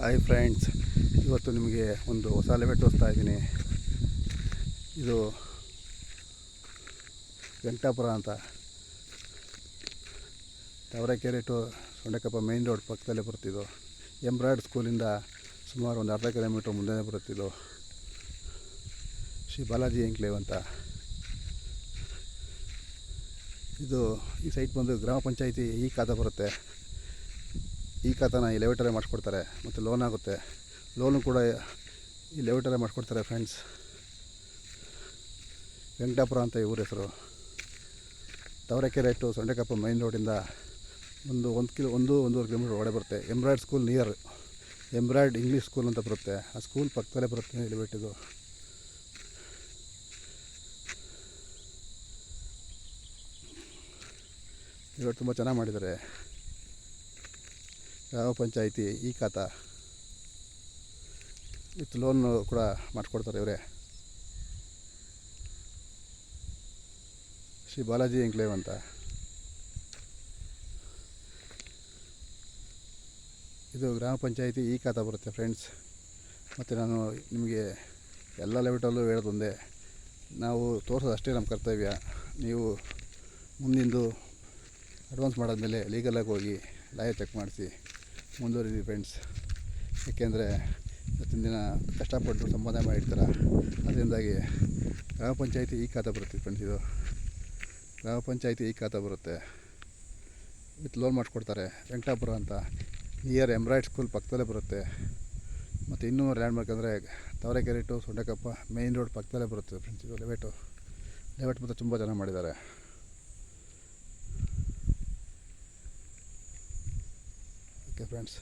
Hi friends, ಇವತ್ತು ನಿಮಗೆ ಒಂದು ಹೊಸ ಲೆವೆ ತೋರಿಸ್ತಾ ಇದ್ದೀನಿ. ಇದು ವೆಂಕಟಾಪುರ ಅಂತ, Tavarekere to Sondekoppa main road ಪಕ್ಕದಲ್ಲೇ ಬರುತ್ತಿದ್ದು. ಎಂಬ್ರಾಯ್ಡ್ ಸ್ಕೂಲಿಂದ ಸುಮಾರು ಒಂದು ಅರ್ಧ ಕಿಲೋಮೀಟ್ರ್ ಮುಂದೆ ಬರುತ್ತಿದ್ದು. ಶ್ರೀ ಬಾಲಾಜಿ ಎಂಕ್ಲೇವ್ ಅಂತ. ಇದು ಈ ಸೈಟ್ ಬಂದು ಗ್ರಾಮ ಪಂಚಾಯಿತಿ ಈ ಖಾತಾ ಬರುತ್ತೆ. ಈ ಖಾತಾನ ಈ ಲೆವೆಟರೇ ಮಾಡಿಸ್ಕೊಡ್ತಾರೆ ಮತ್ತು ಲೋನ್ ಆಗುತ್ತೆ. ಲೋನು ಕೂಡ ಈ ಲೆವೆಟರೇ ಮಾಡಿಸ್ಕೊಡ್ತಾರೆ ಫ್ರೆಂಡ್ಸ್. ವೆಂಕಟಾಪುರ ಅಂತ ಈ ಊರ ಹೆಸರು. ತಾವರೆಕೆರೆ ಟು ಸೊಂಡೆಕೊಪ್ಪ ಮೈನ್ ರೋಡಿಂದ ಒಂದೂವರೆ ಕಿಲೋಮೀಟ್ರ್ ಒಳಗಡೆ ಬರುತ್ತೆ. Embroid school near, embroid English school ಅಂತ ಬರುತ್ತೆ. ಆ ಸ್ಕೂಲ್ ಪಕ್ಕದಲ್ಲೇ ಬರುತ್ತೆ ಲೆವೆಟಿದು. ಇವರು ತುಂಬ ಚೆನ್ನಾಗಿ ಮಾಡಿದ್ದಾರೆ. ಗ್ರಾಮ ಪಂಚಾಯಿತಿ ಈ ಖಾತಾ ವಿತ್ ಲೋನ್ ಕೂಡ ಮಾಡಿಸ್ಕೊಡ್ತಾರೆ ಇವರೇ. ಶ್ರೀ ಬಾಲಾಜಿ ಎಂಕ್ಲೇವ್ ಅಂತ. ಇದು ಗ್ರಾಮ ಪಂಚಾಯಿತಿ ಈ ಖಾತಾ ಬರುತ್ತೆ ಫ್ರೆಂಡ್ಸ್. ಮತ್ತು ನಾನು ನಿಮಗೆ ಎಲ್ಲ ಲೆವೆಟಲ್ಲೂ ಹೇಳೋದೊಂದೇ, ನಾವು ತೋರಿಸೋದು ಅಷ್ಟೇ ನಮ್ಮ ಕರ್ತವ್ಯ. ನೀವು ಮುಂದಿಂದು ಅಡ್ವಾನ್ಸ್ ಮಾಡಾದ್ಮೇಲೆ ಲೀಗಲಾಗಿ ಹೋಗಿ ಲಾಯರ್ ಚೆಕ್ ಮಾಡಿಸಿ ಮುಂದುವರಿದಿ ಫ್ರೆಂಡ್ಸ್. ಏಕೆಂದರೆ ಇವತ್ತಿನ ದಿನ ಕಷ್ಟಪಟ್ಟು ಸಂಪಾದನೆ ಮಾಡಿರ್ತಾರೆ. ಅದರಿಂದಾಗಿ ಗ್ರಾಮ ಪಂಚಾಯಿತಿ ಈ ಖಾತಾ ಬರುತ್ತೆ ಫ್ರೆಂಡ್ಸ್. ಇದು ಗ್ರಾಮ ಪಂಚಾಯಿತಿ ಈ ಖಾತಾ ಬರುತ್ತೆ ವಿತ್ ಲೋನ್ ಮಾಡಿಸ್ಕೊಡ್ತಾರೆ. ವೆಂಕಟಾಪುರ ಅಂತ ನಿಯರ್ ಎಂಬ್ರಾಯ್ಡ್ ಸ್ಕೂಲ್ ಪಕ್ಕದಲ್ಲೇ ಬರುತ್ತೆ. ಮತ್ತು ಇನ್ನೂ ಲ್ಯಾಂಡ್ಮಾರ್ಕ್ ಅಂದರೆ Tavarekere to Sondekoppa main road ಪಕ್ಕದಲ್ಲೇ ಬರುತ್ತೆ ಫ್ರೆಂಡ್ಸ್. ಇದು ಲೆವೆಟ್ ಮತ್ತು ತುಂಬ ಚೆನ್ನಾಗಿ ಮಾಡಿದ್ದಾರೆ. Okay friends.